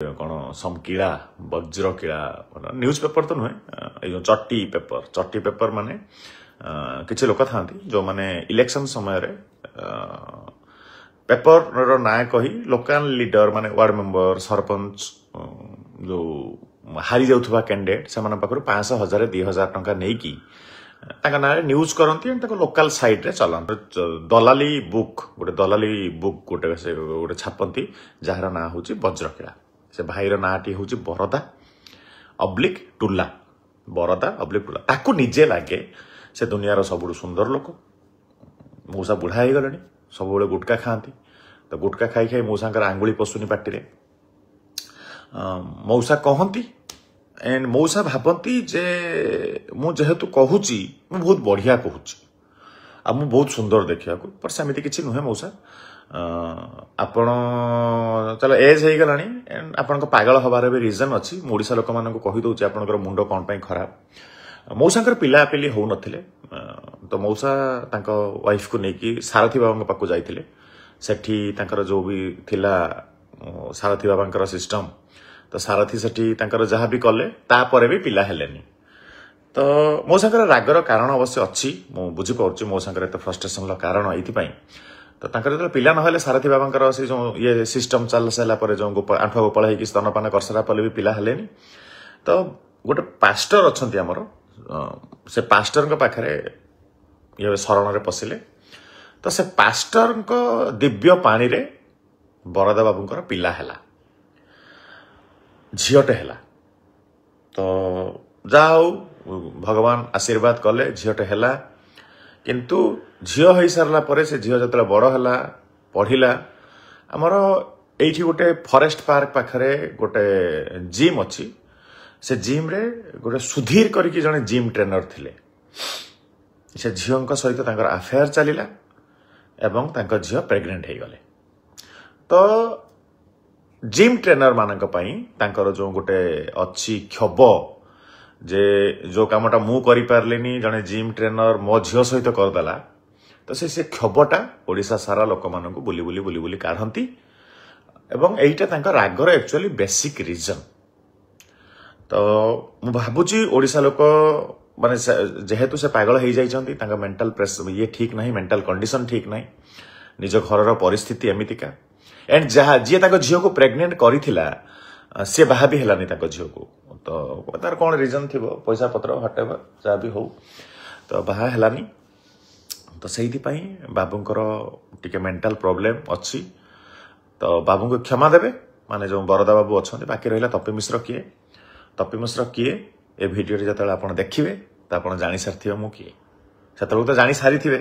कौन समकीड़ा वज्र कीड़ा न्यूज पेपर तो नुहे ये चट्टी पेपर माने किसी लोक था जो माने इलेक्शन समय रे पेपर ना कही लोकल लीडर माने वार्ड मेंबर सरपंच जो हारी जाउथबा कैंडिडेट से पाखर 500,000 2,000 टंका नहीं ना न्यूज करती लोकल साइट रे चलते दलाली बुक गोटे छापती जार ना हूँ वज्रकीड़ा से भाईर नाटी हूँ बरदा अब्लिक टुला ताकू निजे लगे से दुनियार सब सुंदर लोक मौसा बुढ़ा हो गले सब गुटका खाती तो गुटका खाई खाई मौसा आंगुली पशुनी पार्टी मौसा कहती एंड मौसा भावती जे मु जेहेतु कहूची मु बहुत बढ़िया कहूची आ मु बहुत सुंदर देखा पर सेमती किसी नुहे मौसा आपण चलो एज हो गलानी एंड आपण पागल हबार भी रीजन अच्छी ओडिशा लोक मान कही दौर आपंकर मुंड कौन पाई खराब मौसा पिलापिली हो नथिले तो मौसा वाइफ को लेकिन सारथी बाबा पाक जाइए सेठी जो भी थिला सारथी बाबा सिस्टम तो सारथी सेठी जहाँ भी कले तापर भी पिला हेलेनी तो मौसा रागर कारण अवश्य अच्छी मु बुझीपार मौसा फ्रस्ट्रेशन कारण ये तो जो पिला ना सारथी बाबा से जो ये सिस्टम चल सारापर जो आंठुआ गोपाल हो स्तनपान कर सारा भी पिला हेलेनी तो गोटे पास्टर अच्छा आमर से पास्टर पाखे ये शरण रे पशिले तो से पास्टर दिव्य पानी रे बरदा बाबूंकर पिला हैला झीटे हैला तो जा भगवान आशीर्वाद कले झीटे हैला किंतु झील हो सारा पर से झील जो बड़ है पढ़ला आमर ये गोटे फॉरेस्ट पार्क पाखे गोटे जिम अच्छी से जिम रे गोटे सुधीर करके जड़े जिम ट्रेनर थिले से झील सहित अफेयर चलला एवं झील प्रेग्नेंट हो गले तो जिम ट्रेनर मान जो गोटे अच्छी क्षोभ जे जो कामटा मु करि पारलेनी जने जिम ट्रेनर मो झील सहित करदेला तो से क्षोभटा ओडिशा सारा लोक मान बुली बुली बुली बुली काढ़ती एवं एटा रागर एक्चुअली बेसिक रीजन तो मु भाबुची ओडिशा लोक माने जेहेतु से पागल हो जाइछंती मेंटल प्रेशर ये ठीक नहीं मेंटल कंडीशन ठीक नहीं निज घर परिस्थिति एमितिका एंड जहाँ जी झील को प्रेग्नेंट करिथिला से बाहा भी हेलानी झील को तो तार कौन रीजन थी पैसा पत्र हटेवर जहाँ भी हो तो बाहा हेलानी तो से बाबूंकर टिके मेंटल प्रॉब्लम अच्छी तो बाबू को क्षमा देवे माने जो बरदा बाबू अच्छा बाकी रहा तपी मिश्र किए ए भिडियो जो आप देखिए तो आप जानी सारी मु किए से तो जानी सारी थे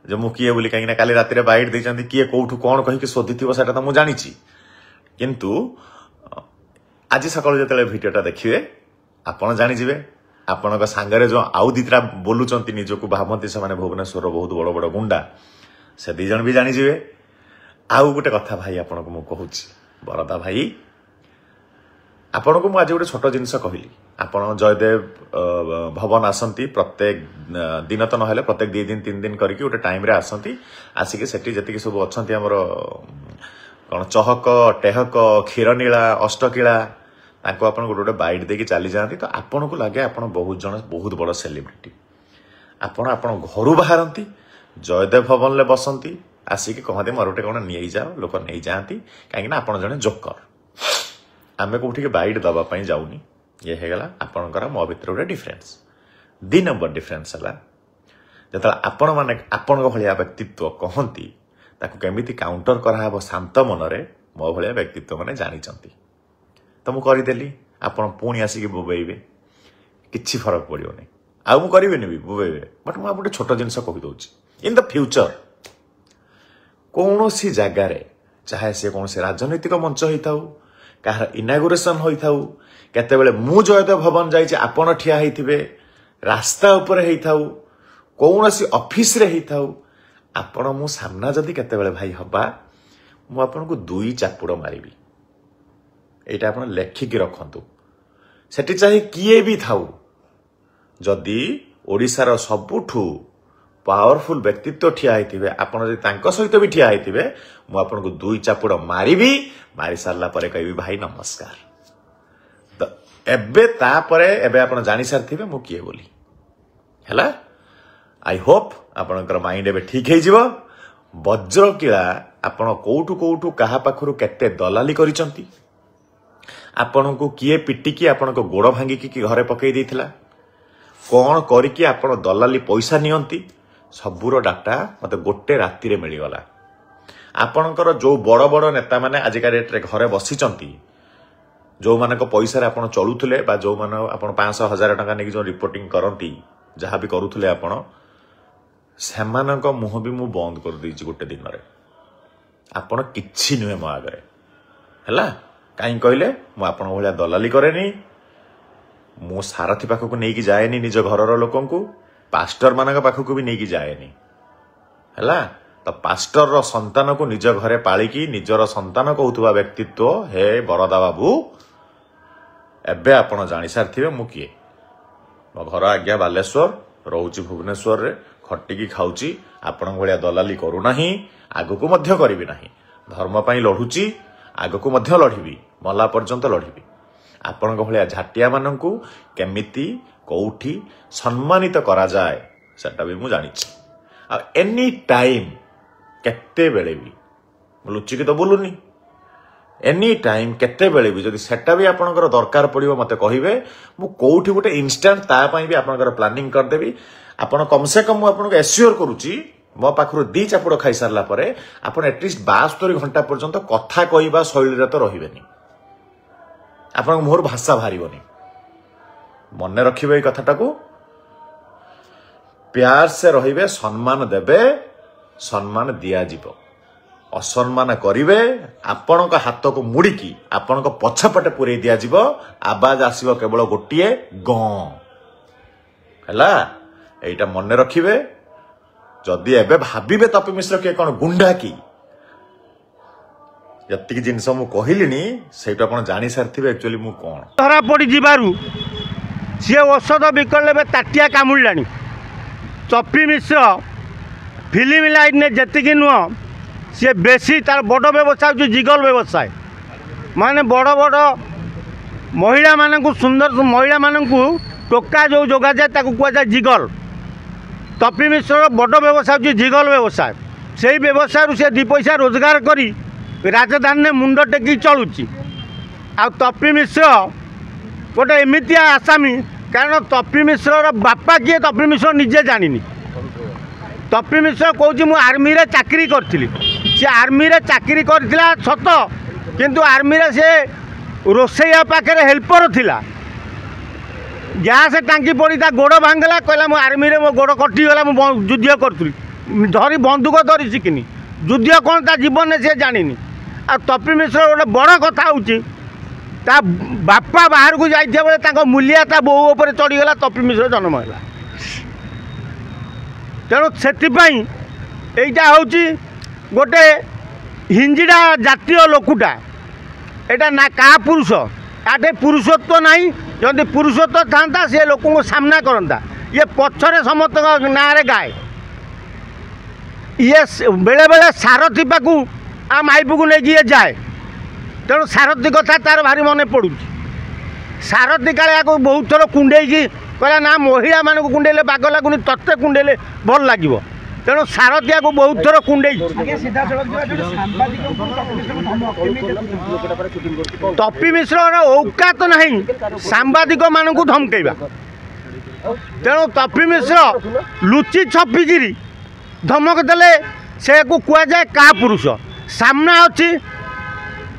जो मु किए बोली कहीं काली राति बाइट देते किए कौटू कौन कहीकि शोधी थो से मुझे जानी किंतु आज सकाल जो भिडियोटा देखिए आपड़ जानीजे आपण सांगरे जो आउ दिटा बोलुंट निजक भावती से भुवनेश्वर बहुत बड़ बड़ गुंडा से दी जन भी जानीजे आउ गोटे कथा भाई आपन को मु कहूँ बरदा भाई आपण को आज गोटे छोट जिनस कहली आपण जयदेव भवन आसती प्रत्येक दिन तो ना प्रत्येक 2 दिन 3 दिन करके गोटे टाइम रे आसती आसिक सेठी जति सब अच्छा आमर कौन चहक टेहक क्षीरनीला अष्टकीला ताको आपण गोटे बाइट देकी चली जाती तो आपण को लगे आपण बहुत बड़ सेलिब्रिटी आपण घर बाहरती जयदेव भवन ले बसंती आसिक कहते मोर गोटे कौन नहीं जाओ लोक नहीं जाती कहीं आप जड़े जोकर आम कौटी बाइट दवापाई जाऊनी ये होगला आपणकर मो भर गोटे डिफरेन्स 2 नंबर डिफरेन्स है जो आपण मैंने आपण भाया व्यक्तित्व कहती केमिति काउंटर कराब शांत मनरे मो भाया व्यक्तित्व मैंने जानी तो मुझे करदेली आपण पुणी आसिक बोबेबे किसी फरक पड़ोनी आउ मु करेनि भी बोबेबे बट मुझे गोटे छोट जिनस कहीदे इन द फ्यूचर कौन सी जगार चाहे सी कौन से राजनैतिक मंच होता कहार इनागुरेसन होता केतेबेले मु जयदेव भवन जाइए आपण ठिया होइथिबे रास्ता उपर होता कौन सी ऑफिस रे होता आपण मु सामना जदि केतेबेले भाई हबा मु आपन को 2 चापुड़ मारिबी एटा आपण लेखिकी रखंतु सेठी चाहे किए भी थाउ जदि ओडिशार सबुठु पावरफुल व्यक्तित्व ठिया होइथिबे आपण जदि तांको सहित भी ठिया होइथिबे मु आपनको दुई चापुड़ मारिबी मारी सारला परे कहबी भाई नमस्कार तो एबे तापरे एबे आपण जानि सारथिबे मु किए बोली हैला आई होप आपणकर माइंड एबे ठीक हे जिवो वज्र किला आपण कोउठु कोउठु कहा पाखरु केते दलाली करिसंती आपनको किए पिटिकी आपनको गोड़ भांगिकी कि घरे पकई देथिला कौन करिकी आपण दलाली पैसा नियंती सबूर डाटा मते गोटे राति रे मिली गला आपणकर जो बड़ बड़ नेता माने आजिका डेट रे घरे बसिचंती जो मानक पैसा रे आपण चलुथले बा जो मान आपण 500,000 टका नेकी जो रिपोर्टिंग करंती जहाँ भी करुथले आपण सेमानक मुह भी मु बंद कर देछि गोटे दिन रे आपण किछि नुहे मो आगरे हैला काई कहले मु आपण भलिया दलाली करेनी मु सारथी पाखक नेकी जाएनी निज घरर लोकंकु पास्टर मानक पाखक भी नेकी जाएनी हैला तो पास्टर रो संतान को निज घरे पालिकी निजर संतान कहउतबा व्यक्तित्व हे बरदा बाबू एबे आपण जानि सारथिबे मु किए मो घर आज्ञा बालेश्वर रोची भुवनेश्वर रे खटिकी खाऊची आपण भलिया दलाली करू नाही आगको मध्य करिवि नाही धर्म पई लढुची आगको मध्य लढिबी मला पर्यंत लढिबी आपण भलिया झाटिया माननकु केमिति कोउठी सम्मानित करा जाए सेटा भी मु जानिछि आ एनी टाइम केते बेले भी लुचि के तो बोलुनी एनी टाइम केते बेले भी जदि सेटा भी आपनकर दरकार पड़िबो मते कहिबे मु कोउठी गोटे इंस्टेंट ता पई भी आपनकर प्लानिंग कर देबी आपण कम से कम आपनको एश्योर करूची मो पाखरु दी चापुड़ खाई सारला परे आपण एटलिस्ट 72 घंटा पर्यंत कथा कहबा शैली रे तो रहिबेनी आपण मोर भाषा भारीबनी मन रखिबे कथाटा को प्यार से रहिबे सम्मान देबे सम्मान दिया जीवो असम्मान करिवे आपण को हाथ को मुड़िकी आपण को पछपटे पुरे दिया जीवो आवाज आसीबो केवल गोटिए ग हैला एटा मन रखिबे जदि एबे भाबिबे तपी मिश्र के कोन गुंडा की जत्ति जिनस मु कहिलिनी सेटा आपण जानि सारथिबे एक्चुअली मु कोन धरा पड़ी जिबारु सी औषध बिकल ताटिया कामुड़ानी चपी मिश्र फिल्म लाइन ने जी नुह सी बेसी तार बड़ व्यवसाय जो जिगल व्यवसाय माने बड़ बड़ महिला मानू सुंदर महिला मानू टोका जो जोगा जाए कहुए जिगल तपी मिश्र बड़ व्यवसाय जो जिगल व्यवसाय से व्यवसाय से 2 पैसा रोजगार करी राजधानी मुंड टेकी चलुची आ तपी मिश्र गोटे एमती आसामी कारण तपी मिश्र बापा किए तपी मिश्र निजे जानी तपी मिश्र कौच मु आर्मी रे चाकरी करी सी आर्मी रे चाकरी करथिला सत किंतु आर्मी रे से रोसैया पाखे हेल्पर थिला गैस टांकी पड़ी ता गोड़ भांगला कहला मु आर्मी रे मो गोड़ कटिगला मु युद्ध करी धरी बंदूक धरी शिखिनी युद्ध कौन ता जीवन में से जानी आ तपी मिश्र गोटे बड़ कथा होची ता बापा बाहर को जाइथिया बेले ताको मूलिया ता बोऊ ऊपर चढ़ीगला तपी मिश्र जन्म है तेणु से यहीटा हूँ गोटे हिंजिड़ा जातीय लोकटा एटा ना का पुरुष आटे पुरुषत्व नहीं जदि पुरुषत्व था सी लोक को सामना करता ये पछरे समस्त ना गाए ये बेले बेले सारथी पाकू आ माइपू को लेकिन ये जाए तेणु सारथी कथा तार भारी मन पड़ू सारथी काले बहुत थर कुंडे कहला ना महिला मानक कुंडेले बाग लगुनि तत्ते कुंडेले भल लगे तेणु सारथिया को बहुत थर कुंडे तपी मिश्र औकात नहीं सांबादिक मानक धमकेबा तेणु तपी मिश्र लुचि छपिकी धमक देले से को कुआ जाए का पुरुष सामना अच्छी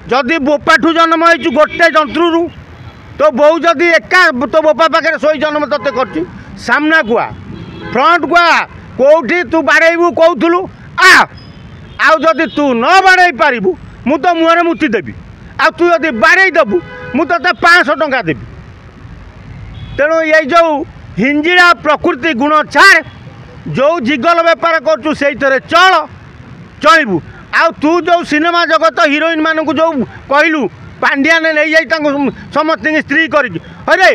जदि बोपाठू जन्म हो गोटे जंत्रु तो बहु जदि एका तो बोपा पाखे शोई जन्म ते कर सामना कुआ फ्रंट कुआ कौटी तू बाड़ेबू कहूलु आउ जदि तू न बाड़े पारू मु तो मुहर मुति देवी आ तू जदि बाड़े देबू मु ते 500 टंका देवी तेणु ये जो हिंजिड़ा प्रकृति गुण छाड़ जो जिगल बेपार करू से चल चलबू आ तू जो सिनेमा जगत हिरोइन मानक जो कहलु पांड्या ने नहीं जाई समस्त स्त्री कर अरे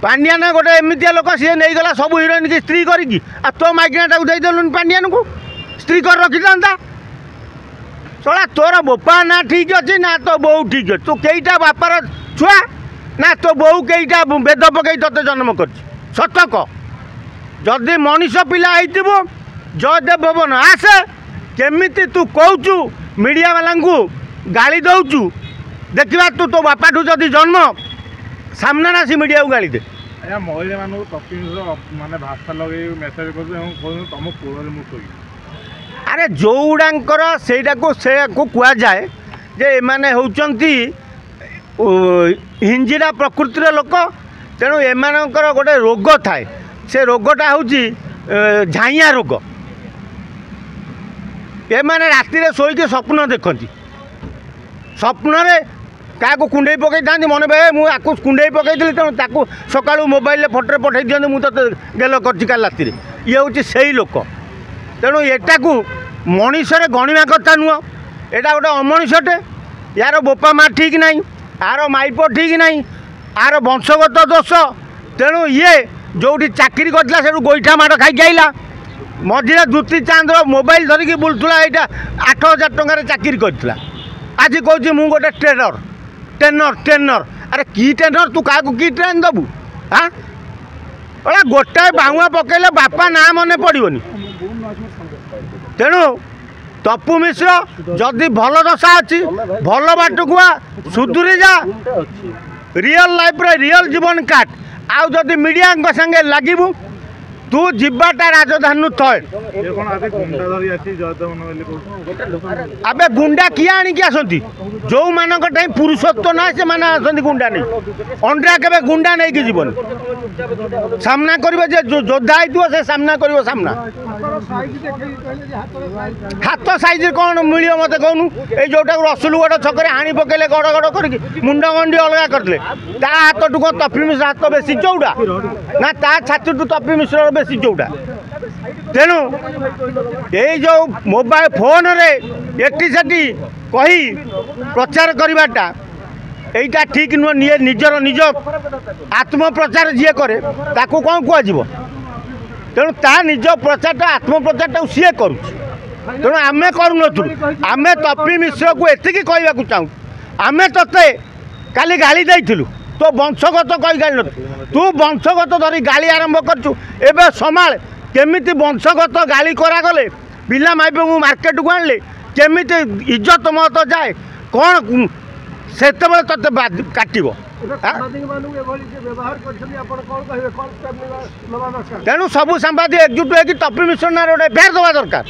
पांड्यान गोटे एमतिया लोक सी नहीं गला सब हिरोइन की स्त्री करी तो माइकिनाटा देदेलुनि पांड्यान को स्त्री कर रखी था चला तोर बोपा ना ठीक अच्छे ना तो बो ठीक अच्छे तू कईटा बापार छुआ ना तो बो कईटा बेद पकई ते जन्म कर सत कह जदि मनीष पिला हो जयदेव भवन आसे केमिति तू कहचु मीडिया वाला गाली दौचु देखा तू तो बापा ठू जदि जन्म सामने ना सी मीडिया को गाली दे महिला माने भाषा लगे मेसेज कर तुम कोड़े मुझे अरे जोड़ाकर सेटा को कह जाए जे एमाने होउचंती हिंजिरा प्रकृतिर लोक तेणु एमानकर गोटे रोग थाए से रोगटा हूँ झाइया रोग एमाने राति शोक स्वप्न देखती स्वप्न क्या कुंडे पकई था मन भाई मुझे कुंडे पकई तेणु ताकू सका मोबाइल फोटो पठे दिखते मुझे गेल कर काल राति ये हूँ से लोक तेणु एटा को मनीषरे गणिया कथा नुह यहाँ गोटे अमनीषटे यार बोपा माँ ठीक ना आर माइप ठीक ना आर वंशगत दोष तेणु ये जो चाकरी करता से गोईठा माड़ खाई आईला मझे द्युति चांद मोबाइल धरिकी बुलूला यहाँ 8,000 टकर चाकरी करता आज कौन मुझे गोटे ट्रेनर अरे की ट्रेनर तू क्या की ट्रेन दबू हाँ गोटाए बाहुआ पकड़े बापा ना मन पड़ोनी तेणु तपु मिश्र जदि भल दशा अच्छी भल बाट को सुधुरी जा रियल लाइफ रियल जीवन काट आउ जदि मीडिया संगे लगू तू जीवाटा राजधानी थए अबे गुंडा किए आणिकी आसती जो मानक पुरुषत्व ना से माने आसती गुंडा नहीं अंडा के गुंडा नहीं कि जीवन सामना करिवो जे योद्धा आइथिवो से सामना करिवो सामना हाथ साइज कौन मिलियो मत कहूनु ए जोटा रसुलगढ़ छक हाणी पकेले गड़ गड़ करके मुंड गंडी अलग करदे ता हाथ टू कौन तपी मिश्र हाथ बेसी चौड़ा ना ता छाती टू तपी मिश्र बेसी चौड़ा तेणु ये जो मोबाइल फोन रे एटी सेटी कही प्रचार करवाटा यहीटा ठीक नुह निजर निज आत्मप्रचार जी करे ताकू कौन कह तेणु ता निज प्रचार आत्मप्रचार सी कर तेणु आम करूँ आम तपी मिश्र को एतिकी कहवाक चाहूँ आम ते काली गाली देलु तो वंशगत कही गाली तू वंशगत धरी गाली आरंभ करचु एबे समाल केमिति वंशगत गाली करागले पिला माइपे मु मार्केट को आणले केमिति इज्जत मत जाए कौन से ते काटो तेणु सबू सांबादिक एकजुट हो तपी मिश्र ना गोटे एफआईआर दवा दरकार।